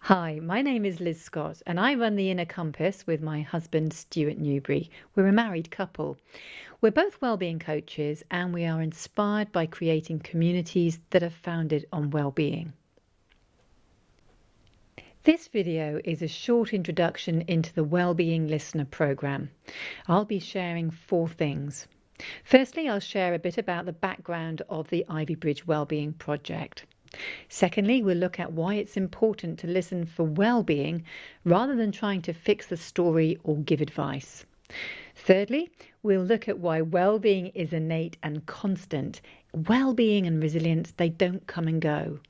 Hi, my name is Liz Scott, and I run the Inner Compass with my husband, Stuart Newbury. We're a married couple. We're both wellbeing coaches, and we are inspired by creating communities that are founded on well-being. This video is a short introduction into the Wellbeing Listener program. I'll be sharing 4 things. Firstly, I'll share a bit about the background of the Ivybridge Wellbeing Project. Secondly, we'll look at why it's important to listen for well-being rather than trying to fix the story or give advice. Thirdly, we'll look at why well-being is innate and constant. Well-being and resilience, they don't come and go.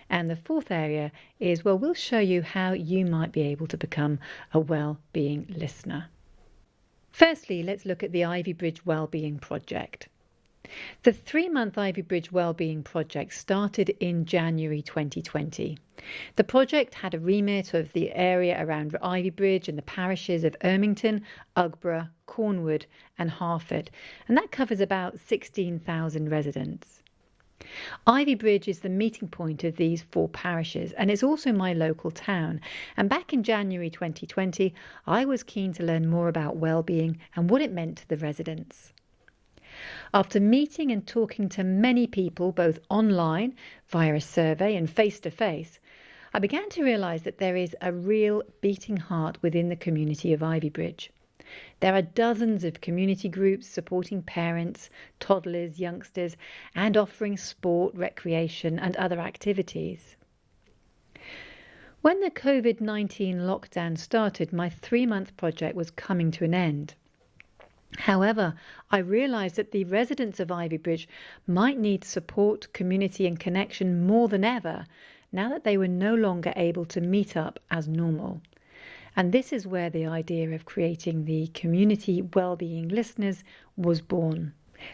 And the fourth area is, we'll show you how you might be able to become a well-being listener. Firstly, let's look at the Ivybridge Wellbeing Project. The 3-month Ivybridge Wellbeing Project started in January 2020. The project had a remit of the area around Ivybridge and the parishes of Ermington, Ugborough, Cornwood and Harford, and that covers about 16,000 residents. Ivybridge is the meeting point of these 4 parishes, and it's also my local town. And back in January 2020, I was keen to learn more about well-being and what it meant to the residents. After meeting and talking to many people, both online, via a survey and face-to-face, I began to realise that there is a real beating heart within the community of Ivybridge. There are dozens of community groups supporting parents, toddlers, youngsters, and offering sport, recreation and other activities. When the COVID-19 lockdown started, my 3-month project was coming to an end. However, I realised that the residents of Ivybridge might need support, community and connection more than ever now that they were no longer able to meet up as normal. And this is where the idea of creating the Community Wellbeing Listeners was born.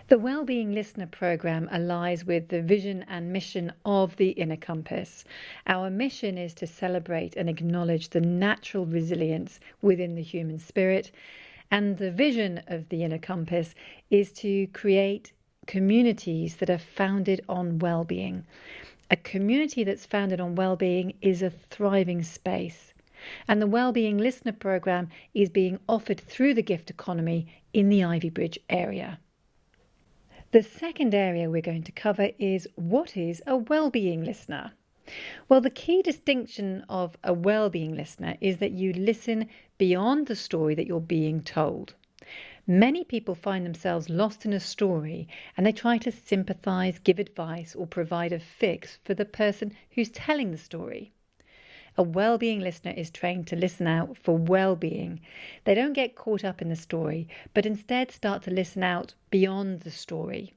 The Wellbeing Listener program aligns with the vision and mission of the Inner Compass. Our mission is to celebrate and acknowledge the natural resilience within the human spirit. And the vision of the Inner Compass is to create communities that are founded on well-being. A community that's founded on well-being is a thriving space. And the Wellbeing Listener program is being offered through the gift economy in the Ivybridge area. The second area we're going to cover is, what is a wellbeing listener? Well, the key distinction of a well-being listener is that you listen beyond the story that you're being told. Many people find themselves lost in a story and they try to sympathise, give advice or provide a fix for the person who's telling the story. A well-being listener is trained to listen out for well-being. They don't get caught up in the story, but instead start to listen out beyond the story.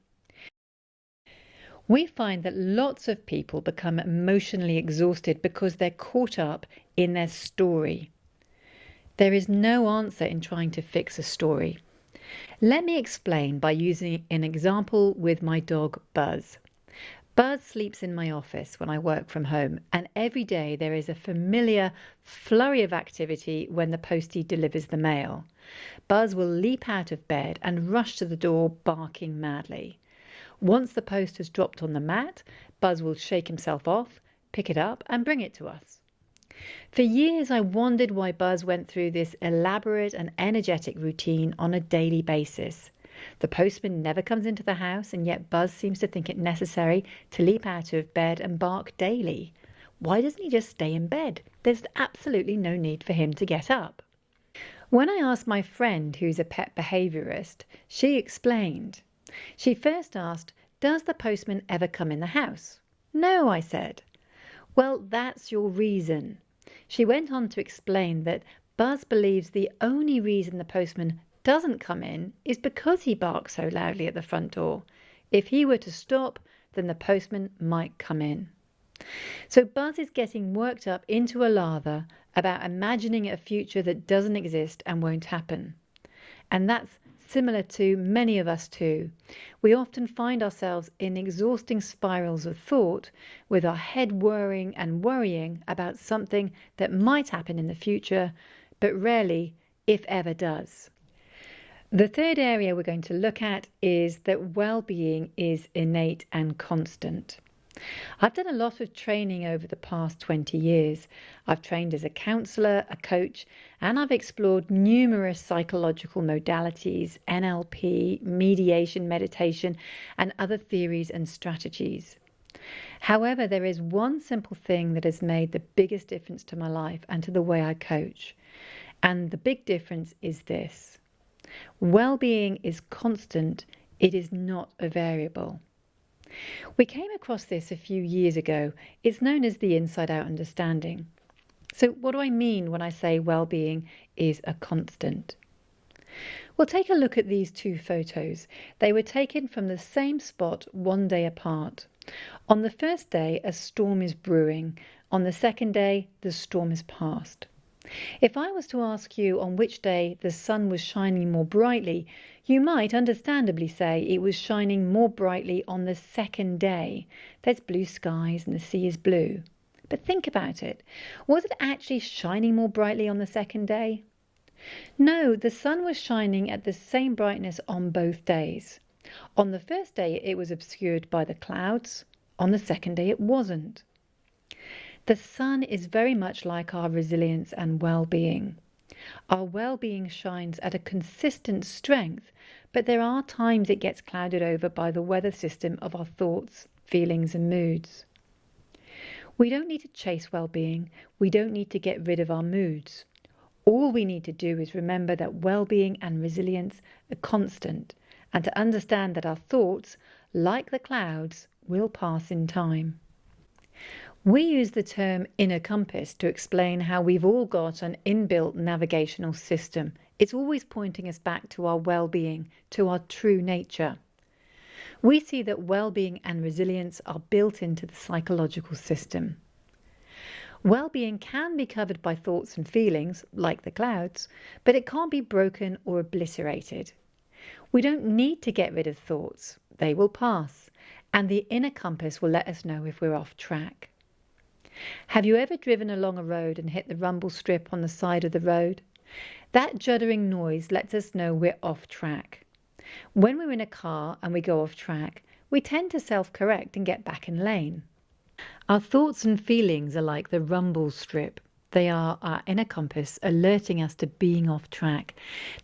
We find that lots of people become emotionally exhausted because they're caught up in their story. There is no answer in trying to fix a story. Let me explain by using an example with my dog Buzz. Buzz sleeps in my office when I work from home, and every day there is a familiar flurry of activity when the postie delivers the mail. Buzz will leap out of bed and rush to the door barking madly. Once the post has dropped on the mat, Buzz will shake himself off, pick it up and bring it to us. For years I wondered why Buzz went through this elaborate and energetic routine on a daily basis. The postman never comes into the house, and yet Buzz seems to think it necessary to leap out of bed and bark daily. Why doesn't he just stay in bed? There's absolutely no need for him to get up. When I asked my friend, who's a pet behaviourist, she explained. She first asked, "Does the postman ever come in the house?" "No," I said. "Well, that's your reason." She went on to explain that Buzz believes the only reason the postman doesn't come in is because he barks so loudly at the front door. If he were to stop, then the postman might come in. So Buzz is getting worked up into a lather about imagining a future that doesn't exist and won't happen. And that's similar to many of us too. We often find ourselves in exhausting spirals of thought, with our head whirring and worrying about something that might happen in the future, but rarely, if ever, does. The third area we're going to look at is that well-being is innate and constant. I've done a lot of training over the past 20 years. I've trained as a counsellor, a coach, and I've explored numerous psychological modalities, NLP, mediation, meditation, and other theories and strategies. However, there is one simple thing that has made the biggest difference to my life and to the way I coach. And the big difference is this: well-being is constant, it is not a variable. We came across this a few years ago. It's known as the inside-out understanding. So what do I mean when I say well-being is a constant? Well, take a look at these two photos. They were taken from the same spot one day apart. On the first day, a storm is brewing. On the second day, the storm has passed. If I was to ask you on which day the sun was shining more brightly, you might understandably say it was shining more brightly on the second day. There's blue skies and the sea is blue. But think about it. Was it actually shining more brightly on the second day? No, the sun was shining at the same brightness on both days. On the first day it was obscured by the clouds. On the second day it wasn't. The sun is very much like our resilience and well-being. Our well-being shines at a consistent strength, but there are times it gets clouded over by the weather system of our thoughts, feelings and moods. We don't need to chase well-being. We don't need to get rid of our moods. All we need to do is remember that well-being and resilience are constant, and to understand that our thoughts, like the clouds, will pass in time. We use the term inner compass to explain how we've all got an inbuilt navigational system. It's always pointing us back to our well-being, to our true nature. We see that well-being and resilience are built into the psychological system. Well-being can be covered by thoughts and feelings, like the clouds, but it can't be broken or obliterated. We don't need to get rid of thoughts. They will pass, and the inner compass will let us know if we're off track. Have you ever driven along a road and hit the rumble strip on the side of the road? That juddering noise lets us know we're off track. When we're in a car and we go off track, we tend to self-correct and get back in lane. Our thoughts and feelings are like the rumble strip. They are our inner compass alerting us to being off track.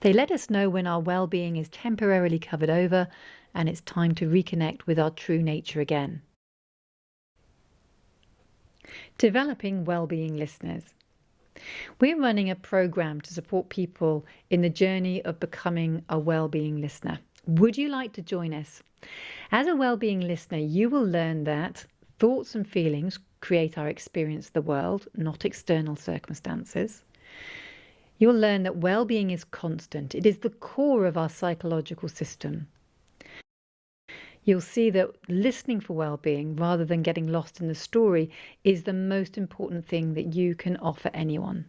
They let us know when our well-being is temporarily covered over and it's time to reconnect with our true nature again. Developing Wellbeing Listeners. We're running a program to support people in the journey of becoming a wellbeing listener. Would you like to join us? As a wellbeing listener, you will learn that thoughts and feelings create our experience of the world, not external circumstances. You'll learn that well-being is constant. It is the core of our psychological system. You'll see that listening for well-being, rather than getting lost in the story, is the most important thing that you can offer anyone.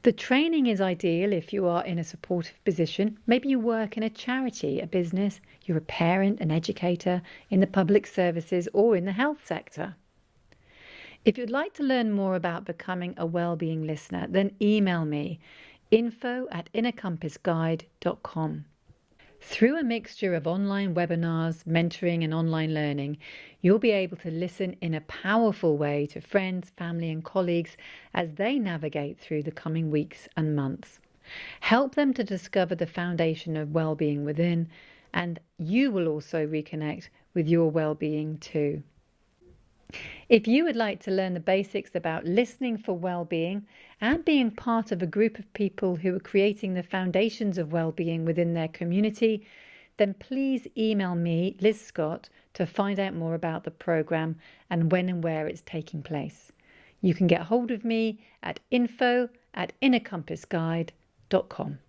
The training is ideal if you are in a supportive position. Maybe you work in a charity, a business, you're a parent, an educator, in the public services or in the health sector. If you'd like to learn more about becoming a wellbeing listener, then email me, info@innercompassguide.com. Through a mixture of online webinars, mentoring and online learning, you'll be able to listen in a powerful way to friends, family and colleagues as they navigate through the coming weeks and months. Help them to discover the foundation of well-being within, and you will also reconnect with your well-being too. If you would like to learn the basics about listening for well-being and being part of a group of people who are creating the foundations of well-being within their community, then please email me, Liz Scott, to find out more about the program and when and where it's taking place. You can get hold of me at info@innercompassguide.com.